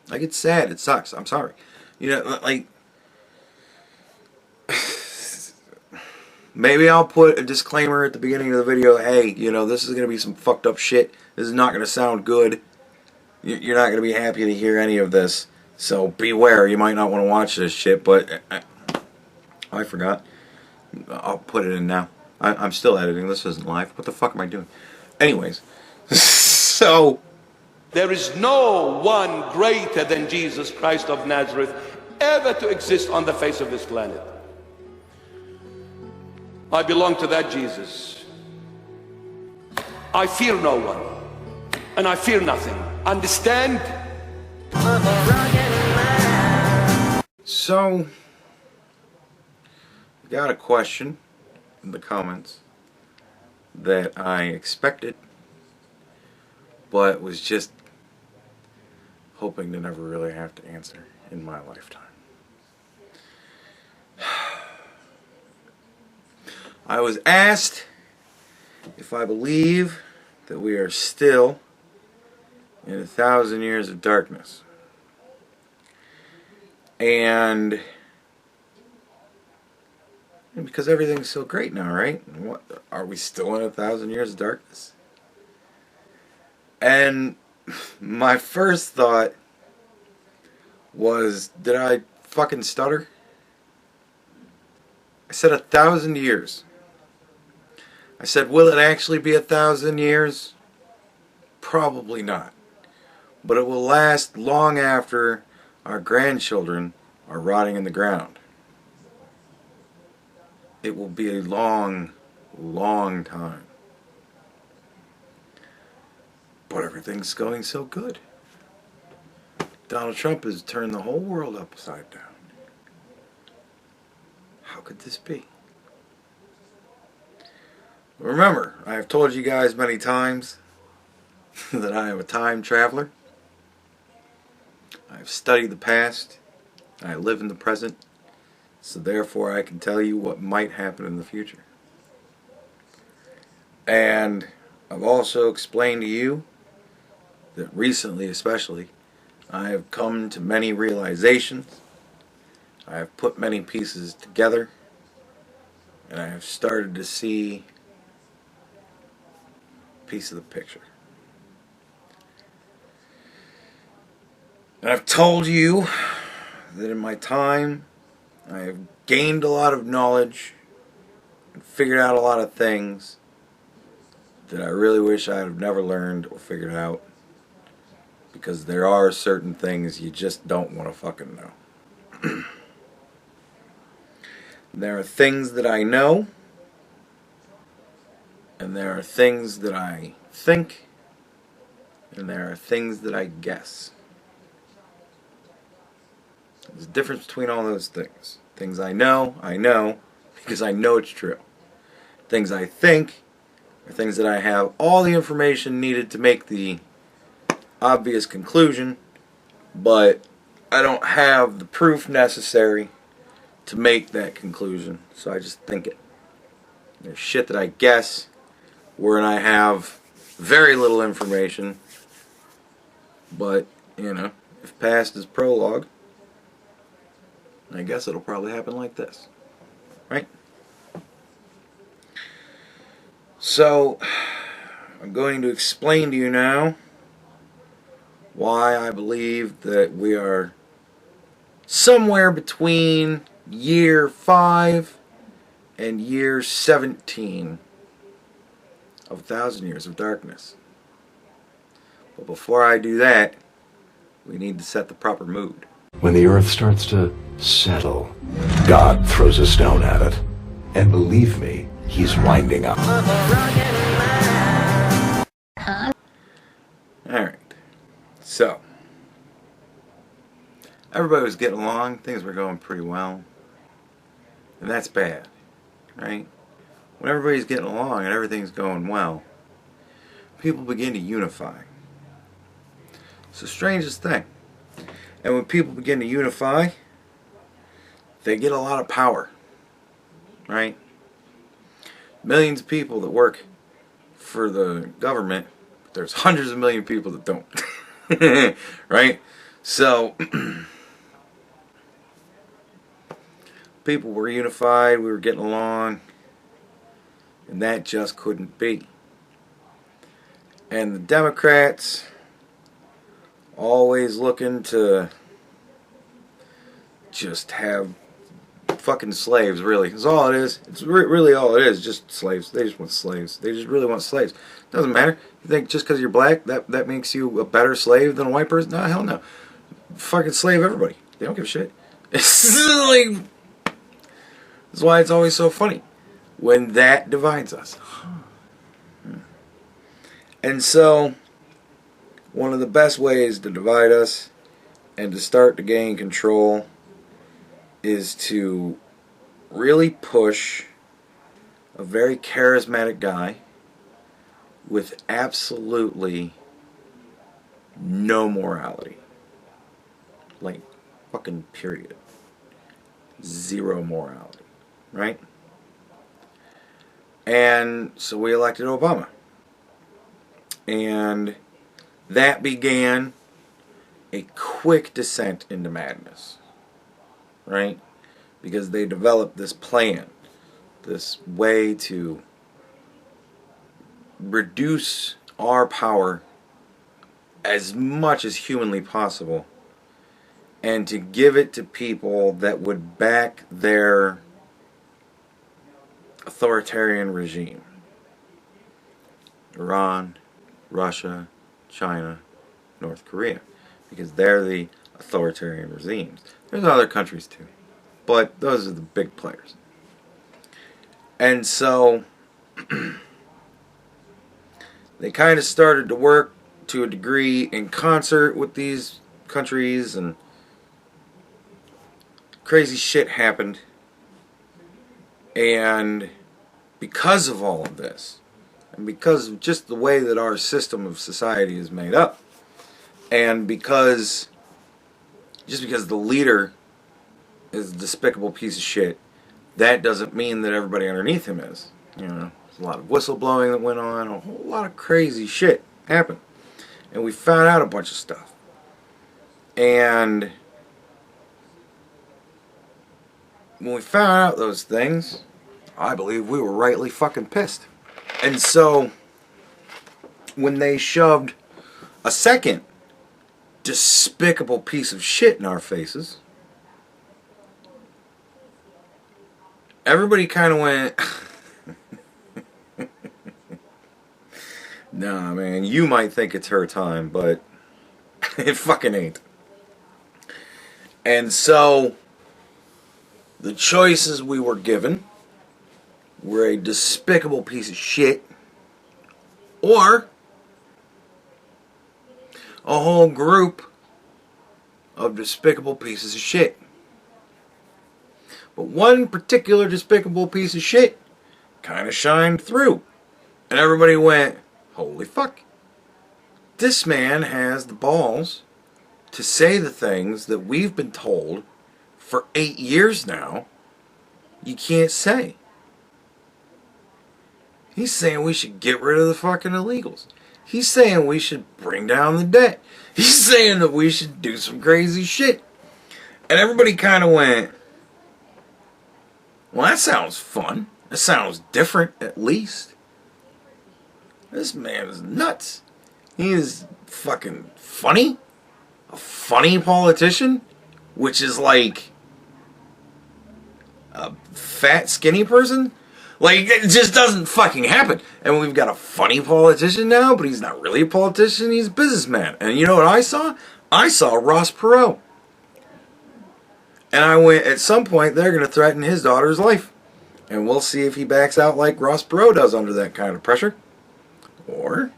Like, it's sad. It sucks. I'm sorry. You know, like, maybe I'll put a disclaimer at the beginning of the video. Hey, you know, this is going to be some fucked up shit. This is not going to sound good. You're not going to be happy to hear any of this. So beware. You might not want to watch this shit, but I forgot. I'll put it in now. I'm still editing. This isn't live. What the fuck am I doing? Anyways. So, there is no one greater than Jesus Christ of Nazareth ever to exist on the face of this planet. I belong to that Jesus. I fear no one, and I fear nothing. Understand? So, got a question in the comments that I expected, but was just hoping to never really have to answer in my lifetime. I was asked if I believe that we are still in 1,000 years of darkness. And because everything's so great now, right? What, are we still in 1,000 years of darkness? And my first thought was, did I fucking stutter? I said 1,000 years. I said, will it actually be 1,000 years? Probably not. But it will last long after our grandchildren are rotting in the ground. It will be a long, long time. But everything's going so good. Donald Trump has turned the whole world upside down. How could this be? Remember, I have told you guys many times that I am a time traveler. I have studied the past. I live in the present. So therefore I can tell you what might happen in the future. And I've also explained to you that recently especially I have come to many realizations. I have put many pieces together. And I have started to see a piece of the picture. And I've told you that in my time I have gained a lot of knowledge and figured out a lot of things that I really wish I had never learned or figured out, because there are certain things you just don't want to fucking know. There are things that I know, and there are things that I think, and there are things that I guess. There's a difference between all those things. Things I know because I know it's true. Things I think are things that I have all the information needed to make the obvious conclusion, but I don't have the proof necessary to make that conclusion, so I just think it. There's shit that I guess wherein I have very little information, but, you know, if past is prologue, I guess it'll probably happen like this, right? So, I'm going to explain to you now why I believe that we are somewhere between year 5 and year 17 of 1,000 years of darkness. But before I do that, we need to set the proper mood. When the earth starts to settle, God throws a stone at it. And believe me, he's winding up. Alright, so everybody was getting along, things were going pretty well, and that's bad, right? When everybody's getting along and everything's going well, people begin to unify. It's the strangest thing. And when people begin to unify, they get a lot of power, right? Millions of people that work for the government, but there's hundreds of million people that don't, right? So, people were unified, we were getting along, and that just couldn't be. And the Democrats, always looking to just have fucking slaves, really. That's all it is. It's really all it is, just slaves. They just want slaves. They just really want slaves. Doesn't matter. You think just because you're black, that makes you a better slave than a white person? No, hell no. Fucking slave everybody. They don't give a shit. It's like, that's why it's always so funny when that divides us. And so, one of the best ways to divide us and to start to gain control is to really push a very charismatic guy with absolutely no morality. Like, fucking period. Zero morality. Right? And so we elected Obama. And that began a quick descent into madness. Right? Because they developed this plan, this way to reduce our power as much as humanly possible and to give it to people that would back their authoritarian regime. Iran, Russia, China, North Korea, because they're the authoritarian regimes. There's other countries too, but those are the big players. And so they kind of started to work to a degree in concert with these countries, and crazy shit happened. And because of all of this, and because of just the way that our system of society is made up, and because the leader is a despicable piece of shit, that doesn't mean that everybody underneath him is. You know, there's a lot of whistleblowing that went on, a whole lot of crazy shit happened. And we found out a bunch of stuff. And when we found out those things, I believe we were rightly fucking pissed. And so, when they shoved a second despicable piece of shit in our faces, everybody kind of went, nah, man, you might think it's her time, but it fucking ain't. And so, the choices we were given were a despicable piece of shit, or a whole group of despicable pieces of shit. But one particular despicable piece of shit kind of shined through. And everybody went, holy fuck. This man has the balls to say the things that we've been told for 8 years now you can't say. He's saying we should get rid of the fucking illegals. He's saying we should bring down the debt. He's saying that we should do some crazy shit. And everybody kind of went, well, that sounds fun. That sounds different, at least. This man is nuts. He is fucking funny. A funny politician, which is like a fat, skinny person. Like, it just doesn't fucking happen. And we've got a funny politician now, but he's not really a politician, he's a businessman. And you know what I saw? I saw Ross Perot. And I went, at some point, they're going to threaten his daughter's life. And we'll see if he backs out like Ross Perot does under that kind of pressure. Or,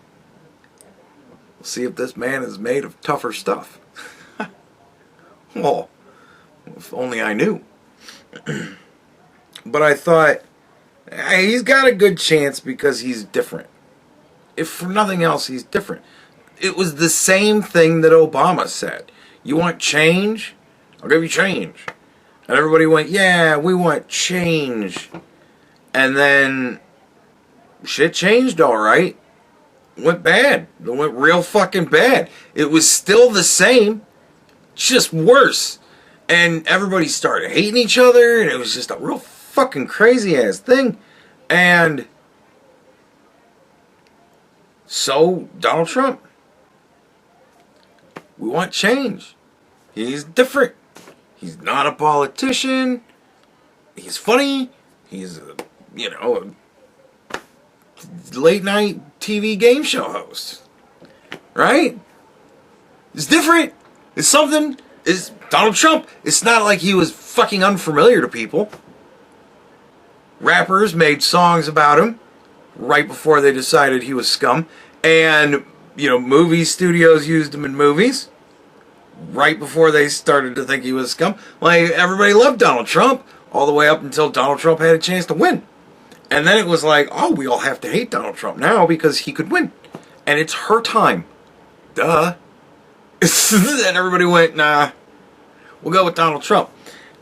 we'll see if this man is made of tougher stuff. Well, if only I knew. But I thought, he's got a good chance because he's different. If for nothing else, he's different. It was the same thing that Obama said. You want change? I'll give you change. And everybody went, yeah, we want change. And then shit changed alright. Went bad. It went real fucking bad. It was still the same, just worse. And everybody started hating each other, and it was just a real fucking crazy ass thing. And so, Donald Trump. We want change. He's different. He's not a politician. He's funny. He's a, a late night TV game show host. Right? It's different. It's something. It's Donald Trump. It's not like he was fucking unfamiliar to people. Rappers made songs about him right before they decided he was scum. And, movie studios used him in movies right before they started to think he was scum. Like, everybody loved Donald Trump all the way up until Donald Trump had a chance to win. And then it was like, oh, we all have to hate Donald Trump now because he could win. And it's her time. Duh. And everybody went, nah, we'll go with Donald Trump.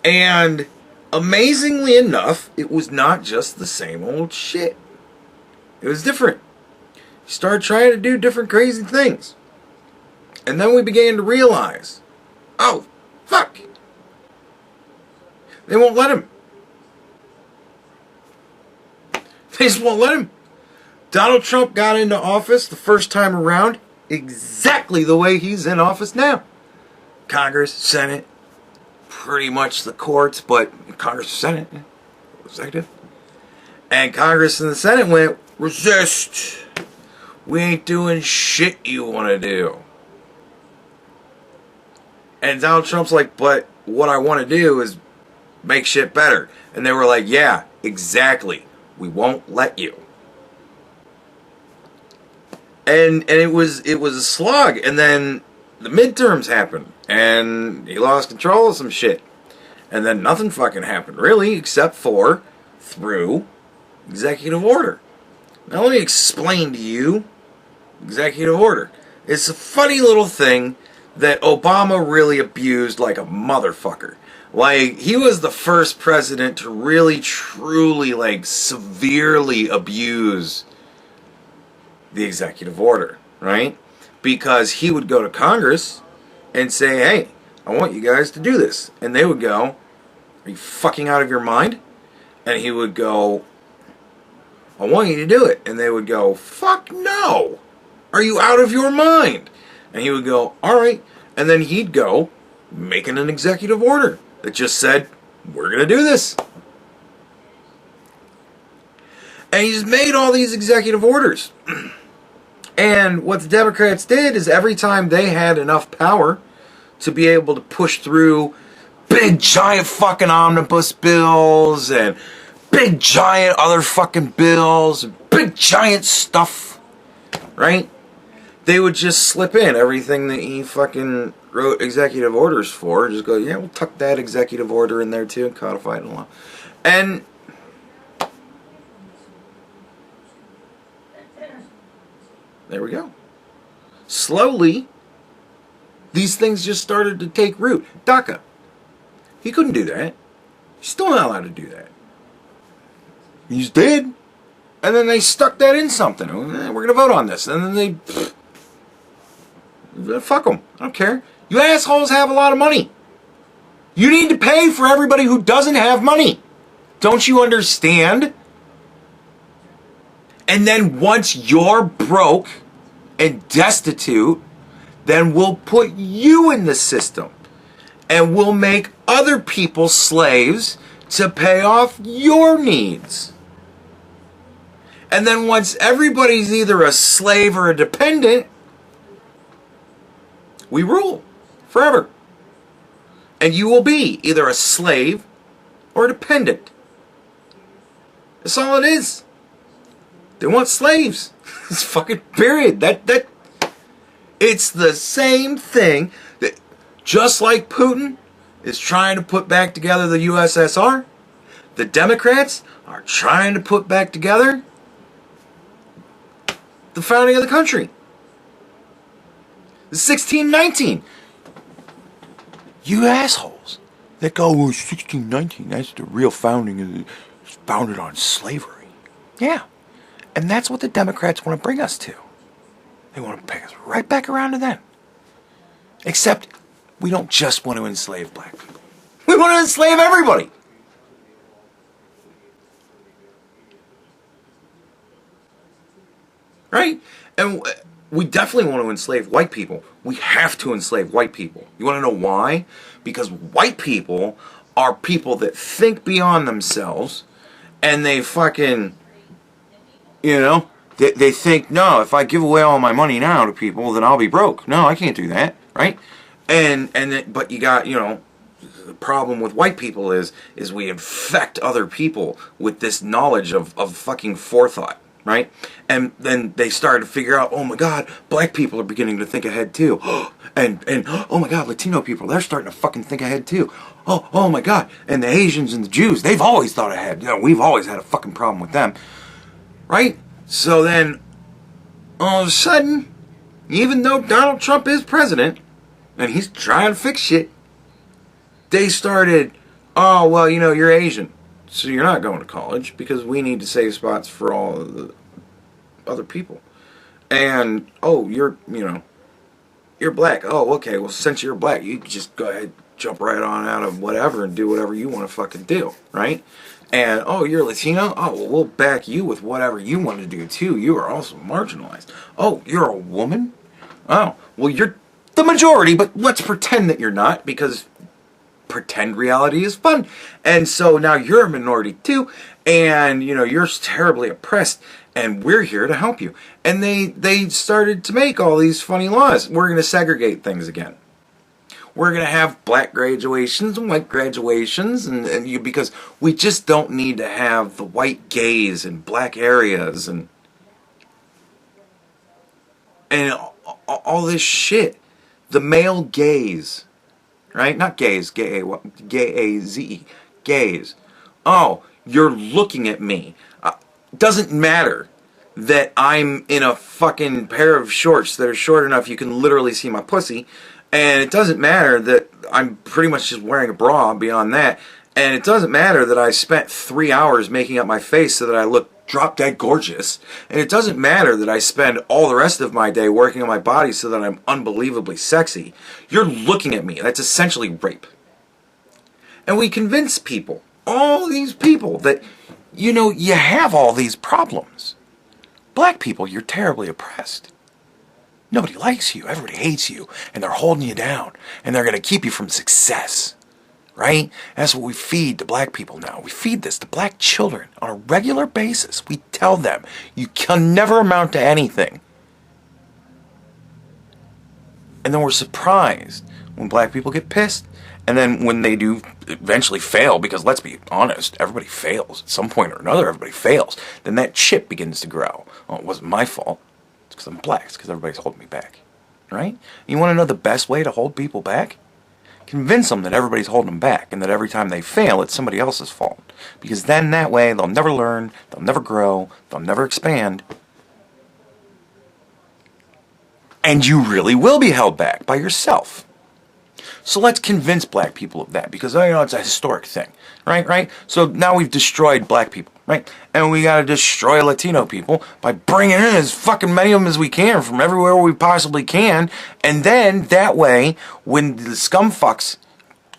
And amazingly enough, it was not just the same old shit. It was different. He started trying to do different crazy things. And then we began to realize, oh, fuck. They won't let him. They just won't let him. Donald Trump got into office the first time around exactly the way he's in office now. Congress, Senate, pretty much the courts, but Congress, Senate, executive. And Congress and the Senate went, resist. We ain't doing shit you want to do. And Donald Trump's like, but what I want to do is make shit better. And they were like, yeah, exactly. We won't let you. And it was a slog. And then the midterms happened. And he lost control of some shit. And then nothing fucking happened, really, except for through executive order. Now let me explain to you executive order. It's a funny little thing that Obama really abused like a motherfucker. Like, he was the first president to really, truly, like, severely abuse the executive order, right? Because he would go to Congress and say, hey, I want you guys to do this. And they would go, are you fucking out of your mind? And he would go, I want you to do it. And they would go, fuck no. Are you out of your mind? And he would go, all right. And then he'd go making an executive order that just said, we're going to do this. And he's made all these executive orders. And what the Democrats did is every time they had enough power to be able to push through big giant fucking omnibus bills and big giant other fucking bills, big giant stuff, right? They would just slip in everything that he fucking wrote executive orders for. Just go, yeah, we'll tuck that executive order in there too and codify it in law. And there we go. Slowly, these things just started to take root. DACA. He couldn't do that. He's still not allowed to do that. He just did. And then they stuck that in something. We're going to vote on this. And then they... fuck them. I don't care. You assholes have a lot of money. You need to pay for everybody who doesn't have money. Don't you understand? And then once you're broke and destitute, then we'll put you in the system. And we'll make other people slaves to pay off your needs. And then once everybody's either a slave or a dependent, we rule forever. And you will be either a slave or a dependent. That's all it is. They want slaves. It's fucking period. That it's the same thing that just like Putin is trying to put back together the USSR, the Democrats are trying to put back together the founding of the country. The 1619. You assholes that go, well, 1619, that's the real founding. It's founded on slavery. Yeah. And that's what the Democrats want to bring us to. They want to bring us right back around to then. Except we don't just want to enslave black people. We want to enslave everybody. Right? And we definitely want to enslave white people. We have to enslave white people. You want to know why? Because white people are people that think beyond themselves, and they fucking, you know, they think, no, if I give away all my money now to people, then I'll be broke. No, I can't do that, right? But you got, you know, the problem with white people is we infect other people with this knowledge of fucking forethought, right? And then they started to figure out, oh my God, black people are beginning to think ahead too. and oh my God, Latino people, they're starting to fucking think ahead too. Oh my God, and the Asians and the Jews, they've always thought ahead. You know, we've always had a fucking problem with them, right? So then, all of a sudden, even though Donald Trump is president, and he's trying to fix shit, they started, oh, well, you know, you're Asian, so you're not going to college because we need to save spots for all of the other people. And, oh, you're black. Oh, okay, well, since you're black, you can just go ahead, jump right on out of whatever and do whatever you want to fucking do, right? And, oh, you're Latino? Oh, well, we'll back you with whatever you want to do, too. You are also marginalized. Oh, you're a woman? Oh, well, you're the majority, but let's pretend that you're not, because pretend reality is fun. And so now you're a minority, too, and, you know, you're terribly oppressed, and we're here to help you. And they started to make all these funny laws. We're going to segregate things again. We're going to have black graduations and white graduations, because we just don't need to have the white gays in black areas and all this shit. The male gaze, right? Not gaze, G-A-Z-E, gaze. Oh, you're looking at me. Doesn't matter that I'm in a fucking pair of shorts that are short enough you can literally see my pussy. And it doesn't matter that I'm pretty much just wearing a bra beyond that. And it doesn't matter that I spent 3 hours making up my face so that I look drop dead gorgeous. And it doesn't matter that I spend all the rest of my day working on my body so that I'm unbelievably sexy. You're looking at me. That's essentially rape. And we convince people, all these people, that, you know, you have all these problems. Black people, you're terribly oppressed. Nobody likes you. Everybody hates you. And they're holding you down. And they're going to keep you from success. Right? That's what we feed to black people now. We feed this to black children on a regular basis. We tell them, you can never amount to anything. And then we're surprised when black people get pissed. And then when they do eventually fail, because let's be honest, everybody fails. At some point or another, everybody fails. Then that chip begins to grow. Oh, it wasn't my fault. Because I'm black. It's because everybody's holding me back. Right? You want to know the best way to hold people back? Convince them that everybody's holding them back and that every time they fail, it's somebody else's fault. Because then that way, they'll never learn, they'll never grow, they'll never expand. And you really will be held back by yourself. So let's convince black people of that, because, you know, it's a historic thing, right? So now we've destroyed black people, right? And we got to destroy Latino people by bringing in as fucking many of them as we can from everywhere we possibly can. And then that way, when the scumfucks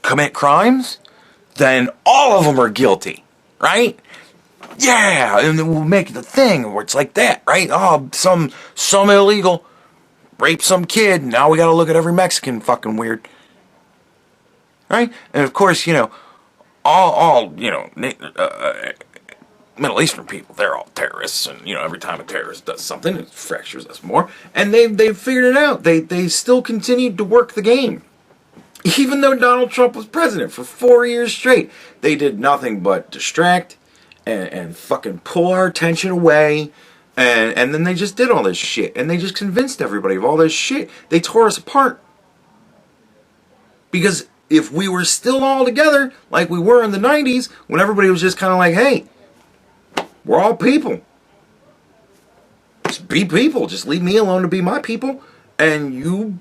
commit crimes, then all of them are guilty, right? Yeah, and then we'll make the thing where it's like that, right? Oh, some illegal rape some kid. Now we got to look at every Mexican fucking weird. Right? And of course, you know, all you know, Middle Eastern people, they're all terrorists, and, you know, every time a terrorist does something, it fractures us more. And they've figured it out. They still continued to work the game. Even though Donald Trump was president for 4 years straight, they did nothing but distract and fucking pull our attention away. And then they just did all this shit. And they just convinced everybody of all this shit. They tore us apart. Because if we were still all together, like we were in the 90s, when everybody was just kind of like, hey, we're all people. Just be people. Just leave me alone to be my people. And you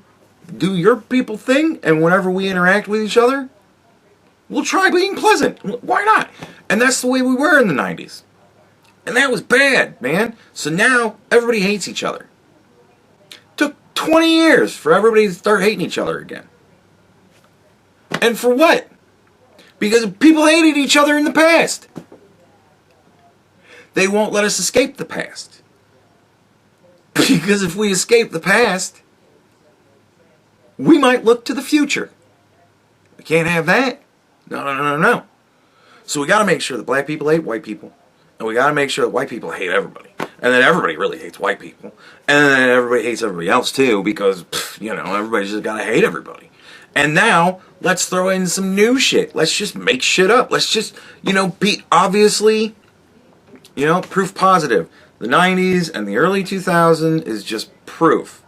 do your people thing. And whenever we interact with each other, we'll try being pleasant. Why not? And that's the way we were in the 90s. And that was bad, man. So now everybody hates each other. Took 20 years for everybody to start hating each other again. And for what? Because people hated each other in the past. They won't let us escape the past. Because if we escape the past, we might look to the future. We can't have that. No. So we got to make sure that black people hate white people. And we got to make sure that white people hate everybody. And then everybody really hates white people. And then everybody hates everybody else too, because, everybody's just got to hate everybody. And now, let's throw in some new shit. Let's just make shit up. Let's just, be obviously, proof positive. The 90s and the early 2000s is just proof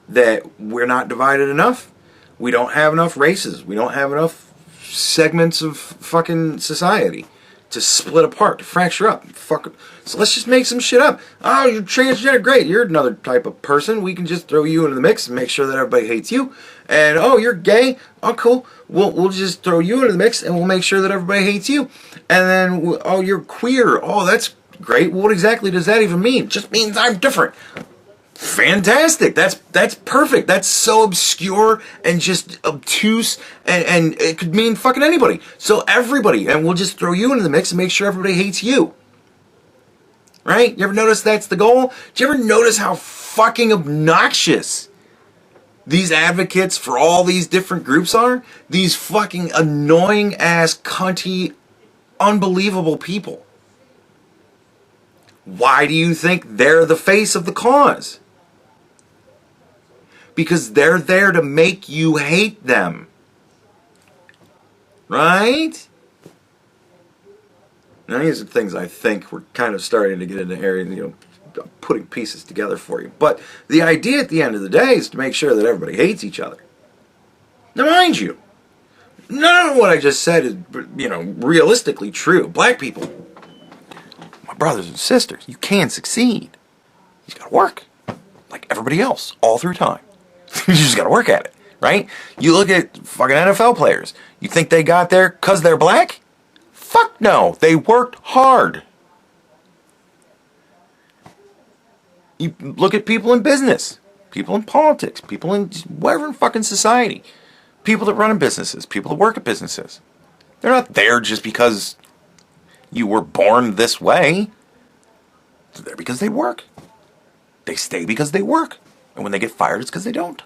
that we're not divided enough. We don't have enough races. We don't have enough segments of fucking society to split apart, to fracture up. So let's just make some shit up. Oh, you're transgender, great. You're another type of person. We can just throw you into the mix and make sure that everybody hates you. And oh, you're gay. Oh, cool. We'll just throw you into the mix and we'll make sure that everybody hates you. And then, oh, you're queer. Oh, that's great. What exactly does that even mean? It just means I'm different. Fantastic. That's perfect. That's so obscure and just obtuse, and it could mean fucking anybody. So everybody, and we'll just throw you into the mix and make sure everybody hates you. Right? You ever notice that's the goal? Do you ever notice how fucking obnoxious these advocates for all these different groups are? These fucking annoying ass, cunty, unbelievable people. Why do you think they're the face of the cause? Because they're there to make you hate them. Right? Now, these are things I think we're kind of starting to get into area, putting pieces together for you. But the idea at the end of the day is to make sure that everybody hates each other. Now, mind you, none of what I just said is, realistically true. Black people, my brothers and sisters, you can succeed. You just gotta work. Like everybody else, all through time. You just gotta work at it, right? You look at fucking NFL players. You think they got there because they're black? Fuck no. They worked hard. You look at people in business, people in politics, people in whatever in fucking society, people that run businesses, people that work at businesses. They're not there just because you were born this way. They're there because they work. They stay because they work. And when they get fired, it's because they don't.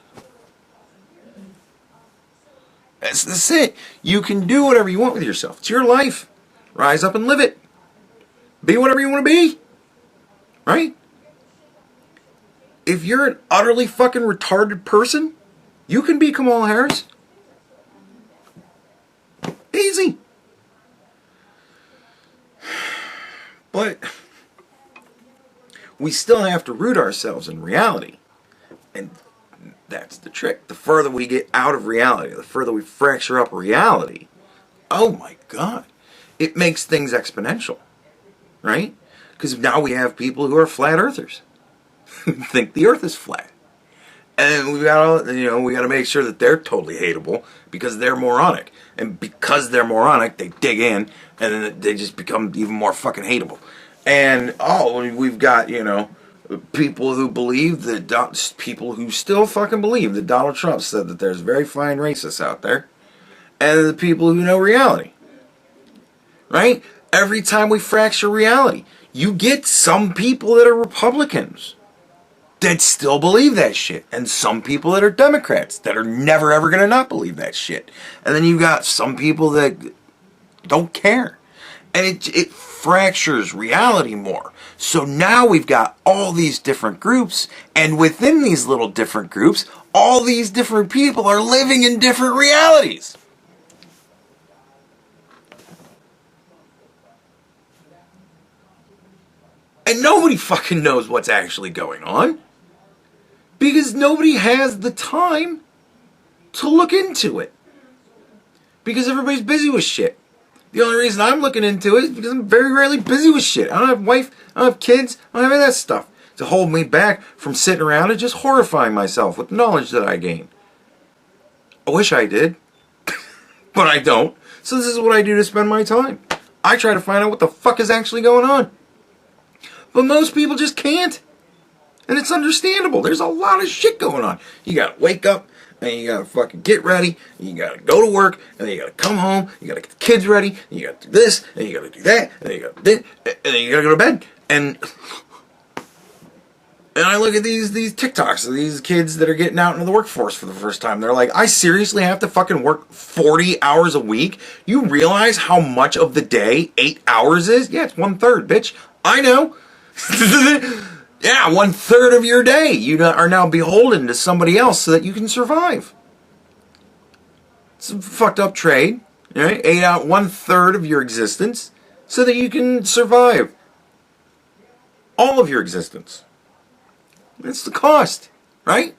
That's it. You can do whatever you want with yourself. It's your life. Rise up and live it. Be whatever you want to be. Right? If you're an utterly fucking retarded person, you can be Kamala Harris. Easy. But we still have to root ourselves in reality. And that's the trick. The further we get out of reality, the further we fracture up reality, oh my God, it makes things exponential, right? Because now we have people who are flat earthers, who think the earth is flat. And we got to make sure that they're totally hateable because they're moronic. And because they're moronic, they dig in and then they just become even more fucking hateable. And we've got, people who believe that, people who still fucking believe that Donald Trump said that there's very fine racists out there, and the people who know reality. Right? Every time we fracture reality, you get some people that are Republicans that still believe that shit, and some people that are Democrats that are never ever going to not believe that shit. And then you got some people that don't care. And it fractures reality more. So now we've got all these different groups, and within these little different groups, all these different people are living in different realities. And nobody fucking knows what's actually going on. Because nobody has the time to look into it. Because everybody's busy with shit. The only reason I'm looking into it is because I'm very rarely busy with shit. I don't have a wife, I don't have kids, I don't have any of that stuff to hold me back from sitting around and just horrifying myself with the knowledge that I gain. I wish I did, but I don't. So this is what I do to spend my time. I try to find out what the fuck is actually going on. But most people just can't. And it's understandable. There's a lot of shit going on. You gotta wake up and you gotta fucking get ready, and you gotta go to work, and then you gotta come home, you gotta get the kids ready, and you gotta do this, and you gotta do that, and then you gotta this, and then you gotta go to bed. And I look at these TikToks of these kids that are getting out into the workforce for the first time. They're like, I seriously have to fucking work 40 hours a week? You realize how much of the day 8 hours is? Yeah, it's 1/3, bitch. I know. Yeah, 1/3 of your day you are now beholden to somebody else so that you can survive. It's a fucked up trade. Right? 1/3 of your existence so that you can survive all of your existence. It's the cost, right?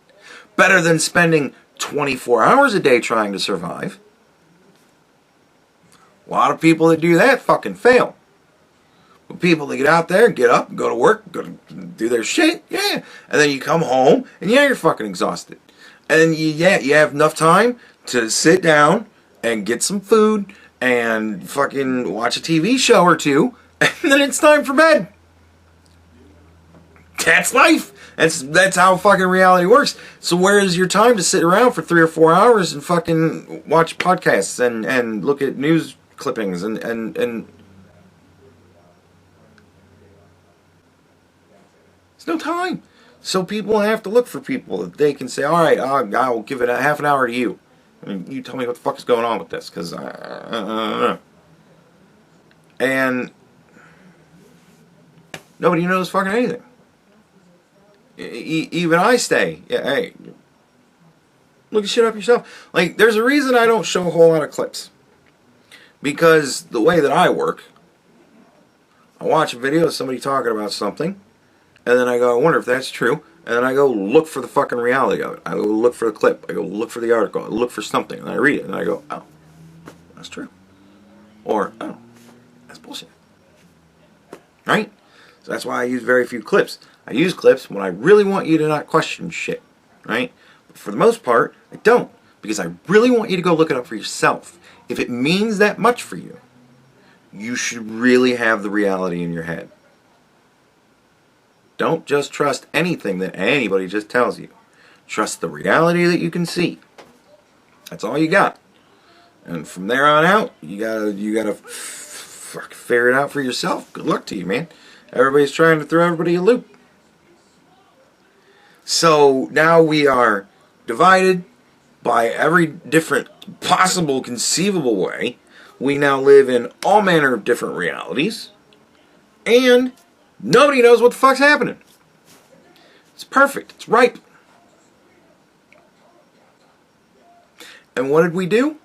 Better than spending 24 hours a day trying to survive. A lot of people that do that fucking fail. But people that get out there, get up, go to work, go to do their shit, yeah. And then you come home, and yeah, you're fucking exhausted. And you have enough time to sit down and get some food and fucking watch a TV show or two, and then it's time for bed. That's life. That's how fucking reality works. So where is your time to sit around for 3 or 4 hours and fucking watch podcasts and look at news clippings and there's no time. So people have to look for people that they can say, all right, I'll give it a half an hour to you. I mean, you tell me what the fuck is going on with this, because I don't know. And nobody knows fucking anything. Even I stay, yeah, hey, look at shit up yourself. Like, there's a reason I don't show a whole lot of clips. Because the way that I work, I watch a video of somebody talking about something, and then I go, I wonder if that's true, and then I go look for the fucking reality of it. I go look for the clip, I go look for the article, I look for something, and I read it, and I go, oh, that's true. Or, oh, that's bullshit. Right? So that's why I use very few clips. I use clips when I really want you to not question shit, right? But for the most part, I don't, because I really want you to go look it up for yourself. If it means that much for you, you should really have the reality in your head. Don't just trust anything that anybody just tells you. Trust the reality that you can see. That's all you got. And from there on out, you gotta figure it out for yourself. Good luck to you, man. Everybody's trying to throw everybody a loop. So now we are divided by every different possible conceivable way. We now live in all manner of different realities. And nobody knows what the fuck's happening. It's perfect. It's ripe. And what did we do?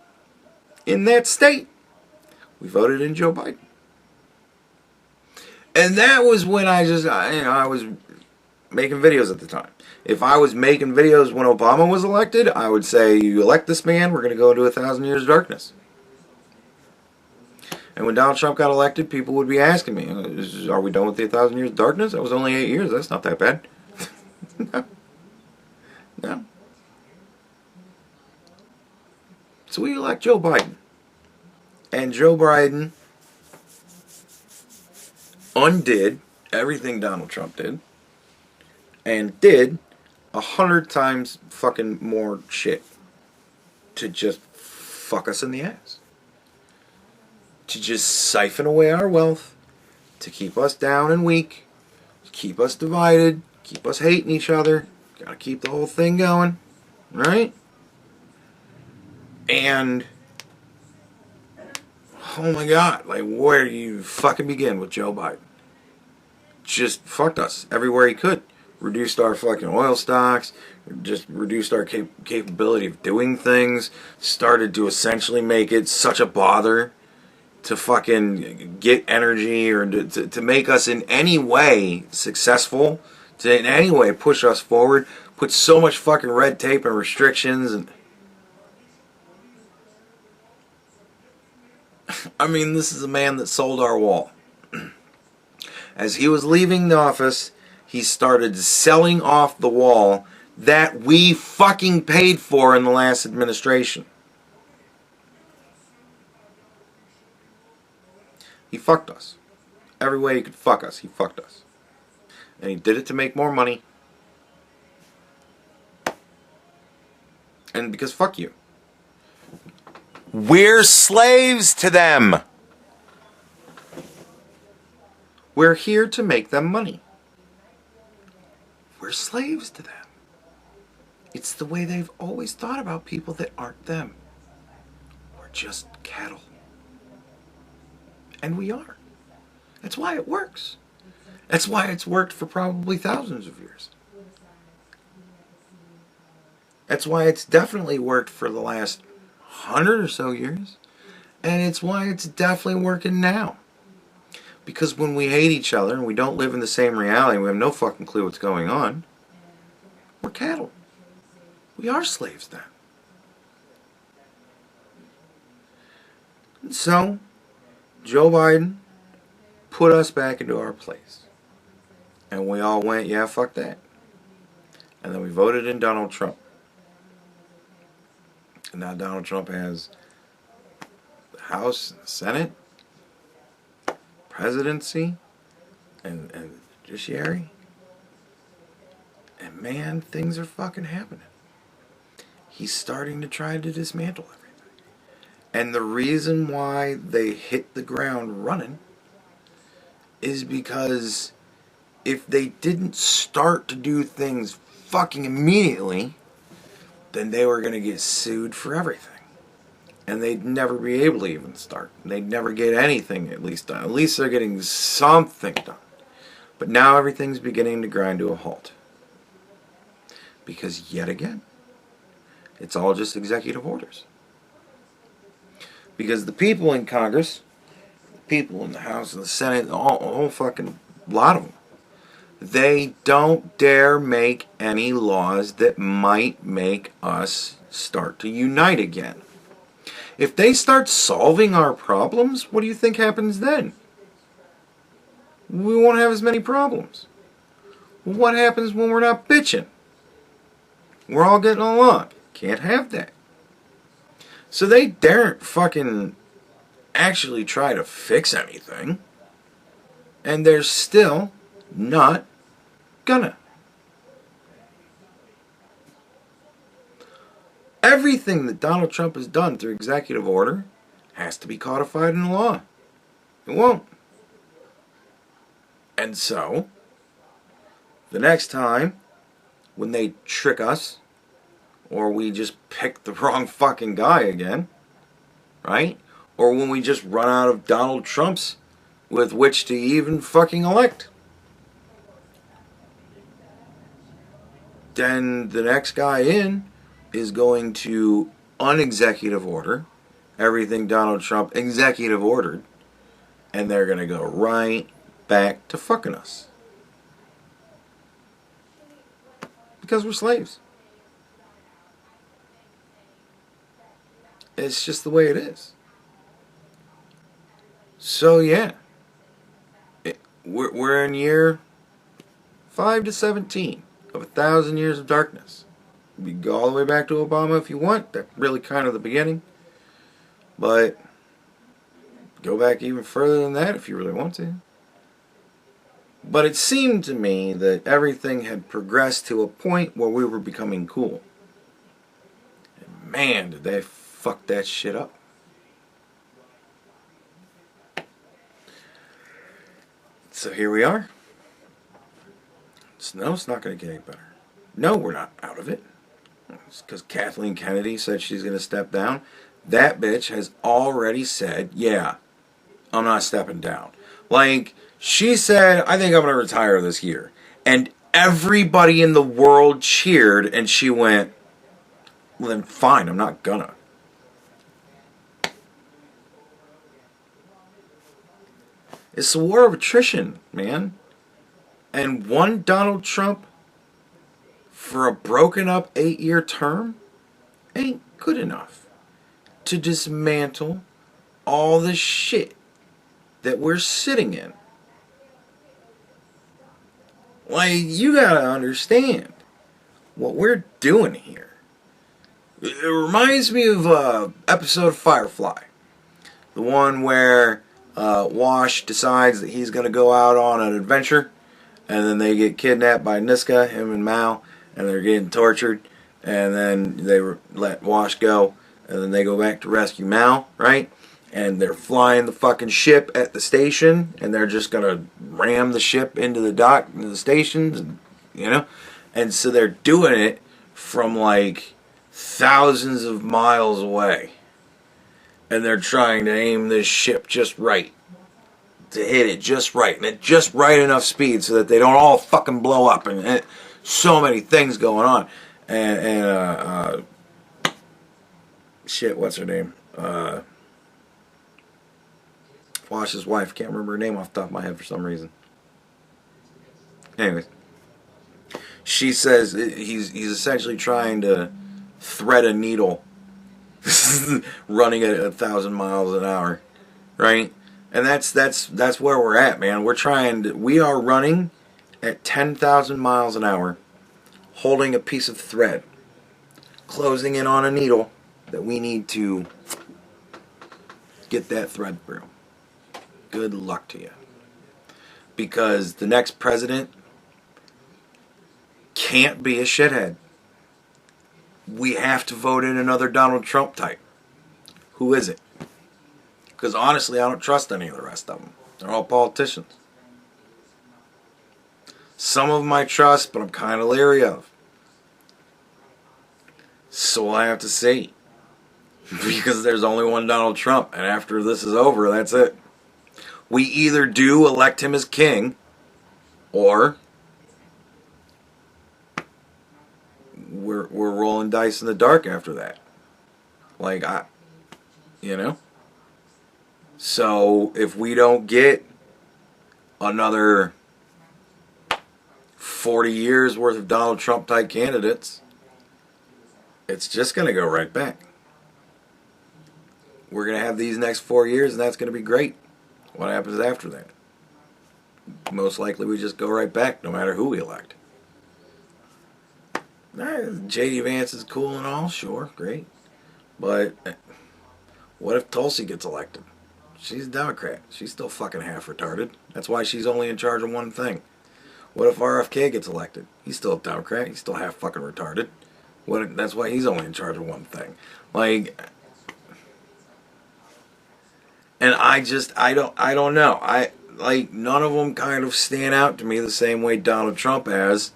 In that state, we voted in Joe Biden. And that was when I was making videos at the time. If I was making videos when Obama was elected, I would say, you elect this man, we're going to go into 1,000 years of darkness. And when Donald Trump got elected, people would be asking me, are we done with the 1,000 years of darkness? That was only 8 years. That's not that bad. No. So we elect Joe Biden. And Joe Biden undid everything Donald Trump did. And did 100 times fucking more shit to just fuck us in the ass. To just siphon away our wealth, to keep us down and weak, to keep us divided, keep us hating each other. Gotta keep the whole thing going, right? And oh my God, like, where do you fucking begin with Joe Biden? Just fucked us everywhere he could. Reduced our fucking oil stocks, just reduced our capability of doing things, started to essentially make it such a bother to fucking get energy or to make us in any way successful, to in any way push us forward, put so much fucking red tape and restrictions. And I mean, this is a man that sold our wall. As he was leaving the office, he started selling off the wall that we fucking paid for in the last administration. He fucked us. Every way he could fuck us, he fucked us. And he did it to make more money. And because fuck you. We're slaves to them. We're here to make them money. We're slaves to them. It's the way they've always thought about people that aren't them. We're just cattle. And we are. That's why it works. That's why it's worked for probably thousands of years. That's why it's definitely worked for the last 100 or so years. And it's why it's definitely working now. Because when we hate each other and we don't live in the same reality, we have no fucking clue what's going on, we're cattle. We are slaves then. And so, Joe Biden put us back into our place. And we all went, yeah, fuck that. And then we voted in Donald Trump. And now Donald Trump has the House, the Senate, presidency, and the judiciary. And man, things are fucking happening. He's starting to try to dismantle everything. And the reason why they hit the ground running is because if they didn't start to do things fucking immediately, then they were going to get sued for everything. And they'd never be able to even start. They'd never get anything at least done. At least they're getting something done. But now everything's beginning to grind to a halt. Because yet again, it's all just executive orders. Because the people in Congress, the people in the House and the Senate, a whole fucking lot of them, they don't dare make any laws that might make us start to unite again. If they start solving our problems, what do you think happens then? We won't have as many problems. Well, what happens when we're not bitching? We're all getting along. Can't have that. So they daren't fucking actually try to fix anything. And they're still not gonna. Everything that Donald Trump has done through executive order has to be codified in law. It won't. And so, the next time when they trick us, or we just pick the wrong fucking guy again, right? Or when we just run out of Donald Trumps with which to even fucking elect, then the next guy in is going to unexecutive order everything Donald Trump executive ordered, and they're going to go right back to fucking us. Because we're slaves. It's just the way it is. So yeah, we're in year 5 to 17 of 1,000 years of darkness. You can go all the way back to Obama if you want. That's really kind of the beginning. But go back even further than that if you really want to. But it seemed to me that everything had progressed to a point where we were becoming cool. And man, did they fuck that shit up. So here we are. No, it's not going to get any better. No, we're not out of it. It's because Kathleen Kennedy said she's going to step down. That bitch has already said, yeah, I'm not stepping down. Like, she said, I think I'm going to retire this year. And everybody in the world cheered, and she went, well then fine, I'm not gonna. It's a war of attrition, man. And one Donald Trump for a broken up 8-year term ain't good enough to dismantle all the shit that we're sitting in. Like, you gotta understand what we're doing here. It reminds me of an episode of Firefly. The one where Wash decides that he's gonna go out on an adventure, and then they get kidnapped by Niska, him and Mao, and they're getting tortured. and then they let Wash go, and then they go back to rescue Mal, right? And they're flying the fucking ship at the station, and they're just gonna ram the ship into the dock, into the stations, you know? And so they're doing it from like thousands of miles away. And they're trying to aim this ship just right. To hit it just right. And at just right enough speed so that they don't all fucking blow up. And so many things going on. And shit, what's her name? Wash's wife. Can't remember her name off the top of my head for some reason. Anyways. She says he's essentially trying to thread a needle running at 1,000 miles an hour. Right? And that's where we're at, man. We are running at 10,000 miles an hour, holding a piece of thread, closing in on a needle that we need to get that thread through. Good luck to you. Because the next president can't be a shithead. We have to vote in another Donald Trump type. Who is it? Because honestly, I don't trust any of the rest of them. They're all politicians. Some of them I trust, but I'm kind of leery of. So I have to see. Because there's only one Donald Trump, and after this is over, that's it. We either do elect him as king, or we're rolling dice in the dark after that. Like, you know? So, if we don't get another 40 years worth of Donald Trump type candidates, it's just going to go right back. We're going to have these next 4 years, and that's going to be great. What happens after that? Most likely we just go right back, no matter who we elect. J.D. Vance is cool and all, sure, great. But what if Tulsi gets elected? She's a Democrat. She's still fucking half retarded. That's why she's only in charge of one thing. What if RFK gets elected? He's still a Democrat. He's still half fucking retarded. That's why he's only in charge of one thing. Like, and I don't know. None of them kind of stand out to me the same way Donald Trump has.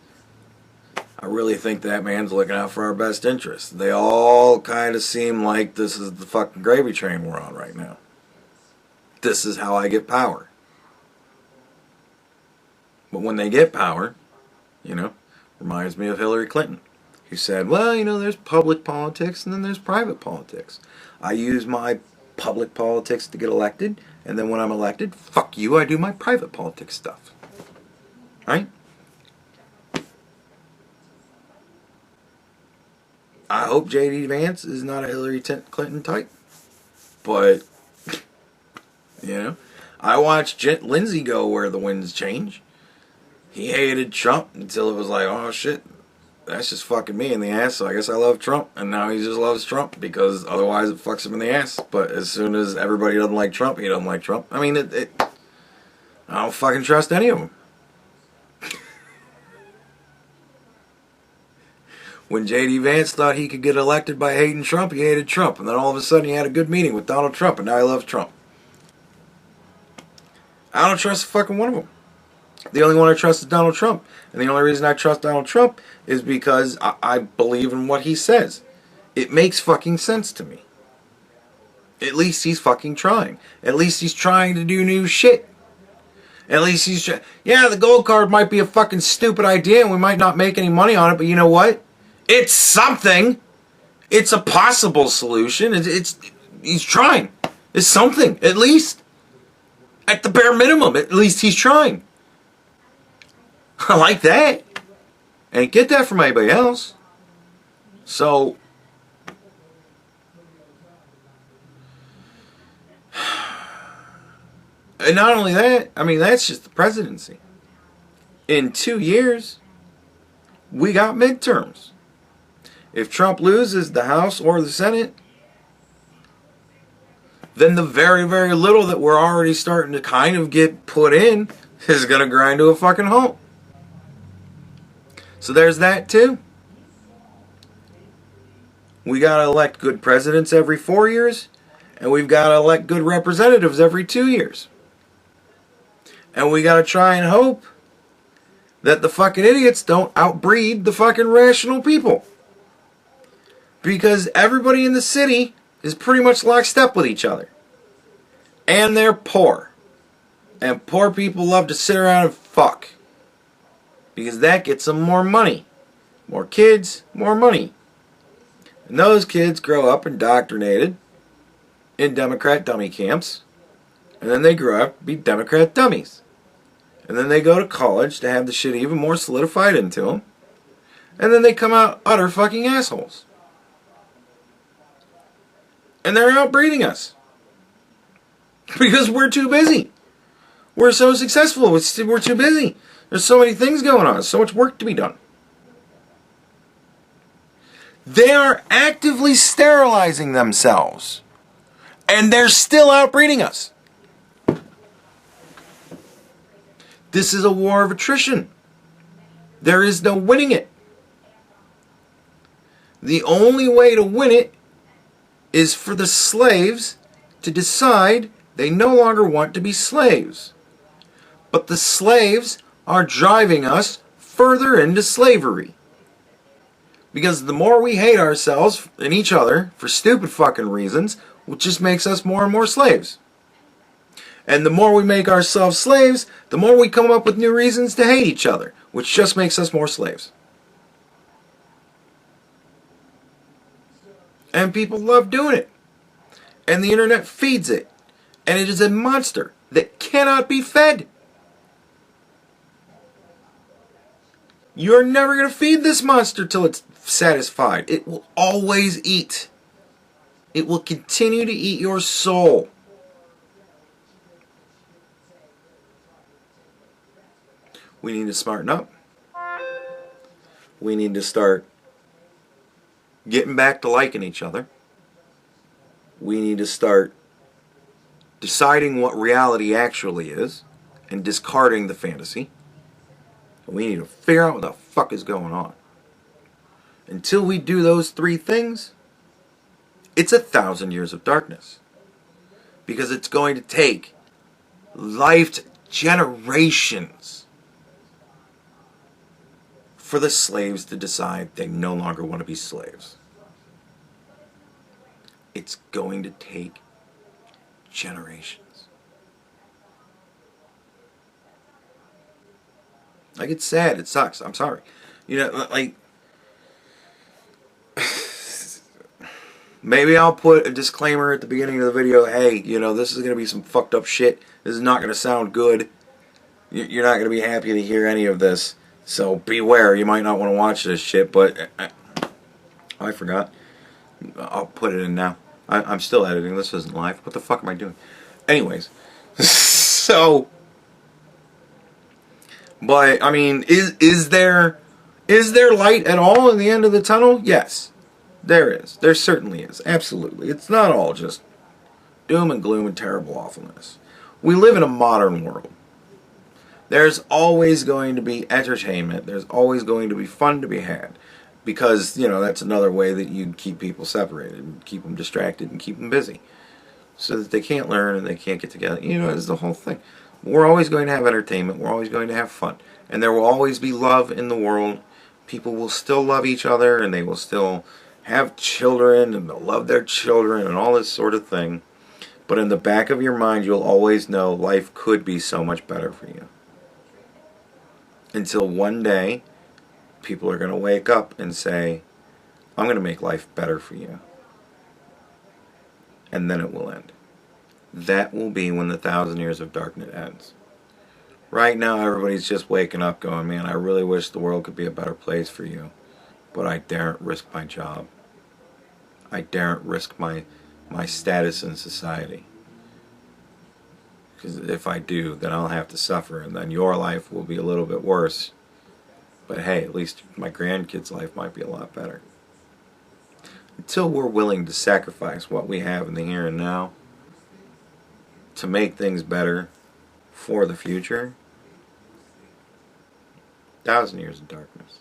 I really think that man's looking out for our best interests. They all kind of seem like this is the fucking gravy train we're on right now. This is how I get power. But when they get power, reminds me of Hillary Clinton, who said, well, there's public politics and then there's private politics. I use my public politics to get elected, and then when I'm elected, fuck you, I do my private politics stuff. Right? I hope J.D. Vance is not a Hillary Clinton type. But, I watched Lindsay go where the winds change. He hated Trump until it was like, oh shit, that's just fucking me in the ass, so I guess I love Trump. And now he just loves Trump because otherwise it fucks him in the ass. But as soon as everybody doesn't like Trump, he doesn't like Trump. I mean, I don't fucking trust any of them. When J.D. Vance thought he could get elected by hating Trump, he hated Trump. And then all of a sudden he had a good meeting with Donald Trump, and now he loves Trump. I don't trust a fucking one of them. The only one I trust is Donald Trump. And the only reason I trust Donald Trump is because I believe in what he says. It makes fucking sense to me. At least he's fucking trying. At least he's trying to do new shit. At least he's trying. Yeah, the gold card might be a fucking stupid idea and we might not make any money on it, but you know what? It's something. It's a possible solution. He's trying. It's something, at least. At the bare minimum, at least he's trying. I like that. And get that from anybody else. So, and not only that, I mean, that's just the presidency. In 2 years, we got midterms. If Trump loses the House or the Senate, then the very, very little that we're already starting to kind of get put in is going to grind to a fucking halt. So there's that too. We got to elect good presidents every 4 years, and we've got to elect good representatives every 2 years. And we got to try and hope that the fucking idiots don't outbreed the fucking rational people. Because everybody in the city is pretty much lockstep with each other. And they're poor. And poor people love to sit around and fuck. Because that gets them more money. More kids, more money. And those kids grow up indoctrinated in Democrat dummy camps. And then they grow up to be Democrat dummies. And then they go to college to have the shit even more solidified into them. And then they come out utter fucking assholes. And they're outbreeding us. Because we're too busy. We're so successful. We're too busy. There's so many things going on. So much work to be done. They are actively sterilizing themselves. And they're still outbreeding us. This is a war of attrition. There is no winning it. The only way to win it is for the slaves to decide they no longer want to be slaves. But the slaves are driving us further into slavery. Because the more we hate ourselves and each other for stupid fucking reasons, it just makes us more and more slaves. And the more we make ourselves slaves, the more we come up with new reasons to hate each other, which just makes us more slaves. And people love doing it. And the internet feeds it. And it is a monster that cannot be fed. You're never going to feed this monster till it's satisfied. It will always eat. It will continue to eat your soul. We need to smarten up. We need to start getting back to liking each other. We need to start deciding what reality actually is and discarding the fantasy. We need to figure out what the fuck is going on. Until we do those three things, it's 1,000 years of darkness. Because it's going to take generations for the slaves to decide they no longer want to be slaves. It's going to take generations. Like, it's sad. It sucks. I'm sorry. You know, like, maybe I'll put a disclaimer at the beginning of the video. Hey, you know, this is going to be some fucked up shit. This is not going to sound good. You're not going to be happy to hear any of this. So beware. You might not want to watch this shit, but I forgot. I'll put it in now. I'm still editing. This isn't live. What the fuck am I doing? Anyways. So... But, I mean, is there light at all in the end of the tunnel? Yes. There is. There certainly is. Absolutely. It's not all just doom and gloom and terrible awfulness. We live in a modern world. There's always going to be entertainment. There's always going to be fun to be had. Because, you know, that's another way that you keep people separated and keep them distracted and keep them busy. So that they can't learn and they can't get together. You know, it's the whole thing. We're always going to have entertainment. We're always going to have fun. And there will always be love in the world. People will still love each other and they will still have children and they'll love their children and all this sort of thing. But in the back of your mind, you'll always know life could be so much better for you. Until one day, people are going to wake up and say, I'm going to make life better for you. And then it will end. That will be when the 1,000 years of darkness ends. Right now, everybody's just waking up going, man, I really wish the world could be a better place for you. But I daren't risk my job. I daren't risk my status in society. Because if I do, then I'll have to suffer. And then your life will be a little bit worse. But hey, at least my grandkids' life might be a lot better. Until we're willing to sacrifice what we have in the here and now to make things better for the future, 1,000 years of darkness.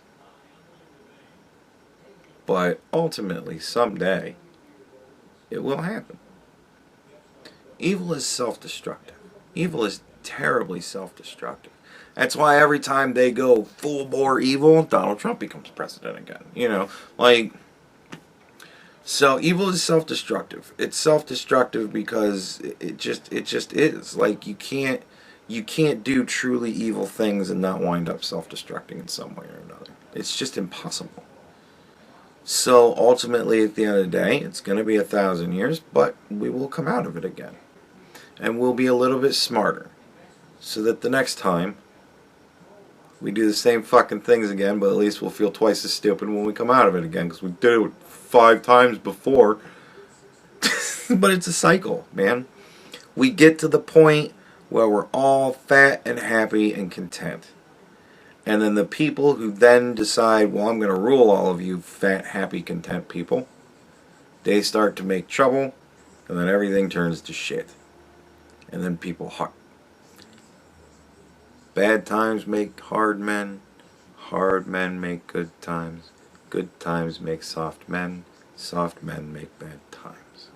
But ultimately, someday, it will happen. Evil is self-destructive. Evil is terribly self-destructive. That's why every time they go full bore evil, Donald Trump becomes president again. You know, like, so evil is self-destructive. It's self-destructive because it just is. Like, you can't do truly evil things and not wind up self-destructing in some way or another. It's just impossible. So ultimately, at the end of the day, it's going to be 1,000 years, but we will come out of it again. And we'll be a little bit smarter. So that the next time we do the same fucking things again, but at least we'll feel twice as stupid when we come out of it again, because we did it 5 times before. But it's a cycle, man. We get to the point where we're all fat and happy and content. And then the people who then decide, well, I'm going to rule all of you fat, happy, content people, they start to make trouble, and then everything turns to shit. And then people bad times make hard men make good times make soft men make bad times.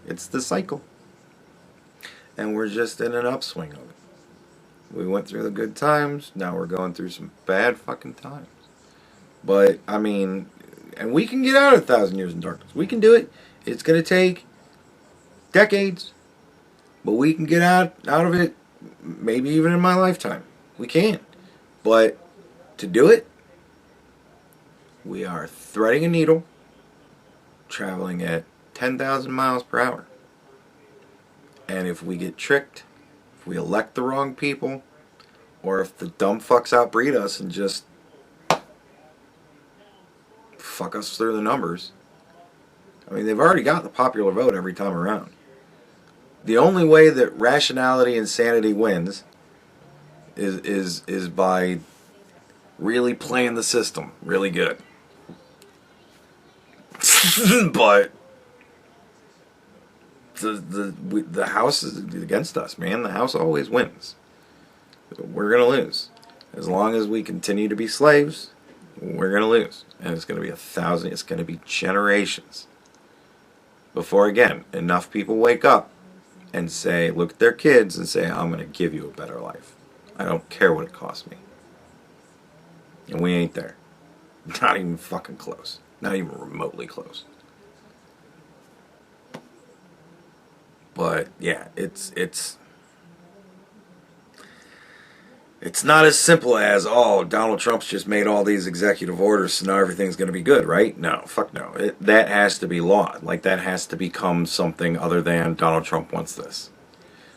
It's the cycle. And we're just in an upswing of it. We went through the good times, now we're going through some bad fucking times. But, I mean, and we can get out of 1,000 years in darkness. We can do it. It's going to take decades. But we can get out of it, maybe even in my lifetime. We can. But to do it, we are threading a needle, traveling at 10,000 miles per hour. And if we get tricked, if we elect the wrong people, or if the dumb fucks outbreed us and just fuck us through the numbers, I mean, they've already got the popular vote every time around. The only way that rationality and sanity wins is by really playing the system really good. But the House is against us, man. The House always wins. We're gonna lose. As long as we continue to be slaves, we're gonna lose. And it's gonna be 1,000, it's gonna be generations before, again, enough people wake up and say, look at their kids and say, I'm going to give you a better life. I don't care what it costs me. And we ain't there. Not even fucking close. Not even remotely close. But, yeah, it's not as simple as, oh, Donald Trump's just made all these executive orders, so now everything's going to be good, right? No, fuck no. That has to be law. Like, that has to become something other than Donald Trump wants this.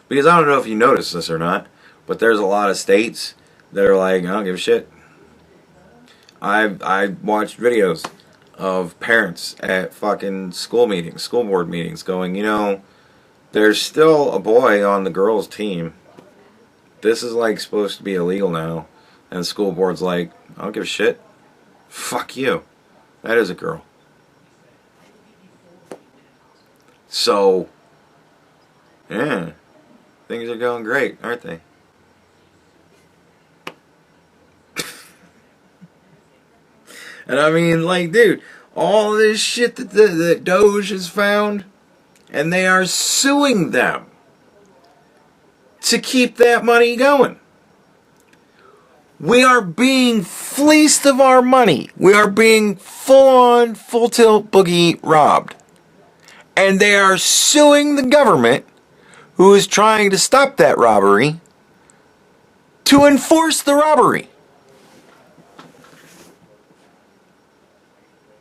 Because I don't know if you noticed this or not, but there's a lot of states that are like, I don't give a shit. I watched videos of parents at fucking school board meetings going, you know, there's still a boy on the girls' team. This is like supposed to be illegal now. And the school board's like, I don't give a shit. Fuck you. That is a girl. So, yeah. Things are going great, aren't they? And I mean, like, dude, all this shit that Doge has found, and they are suing them to keep that money going. We are being fleeced of our money. We are being full-on, full-tilt boogie robbed. And they are suing the government, who is trying to stop that robbery, to enforce the robbery.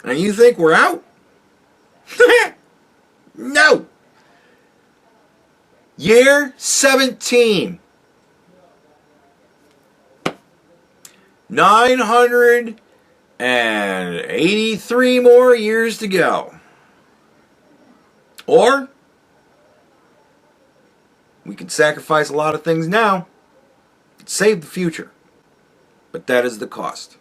And you think we're out? No! Year 17. 983 more years to go. Or we can sacrifice a lot of things now and save the future. But that is the cost.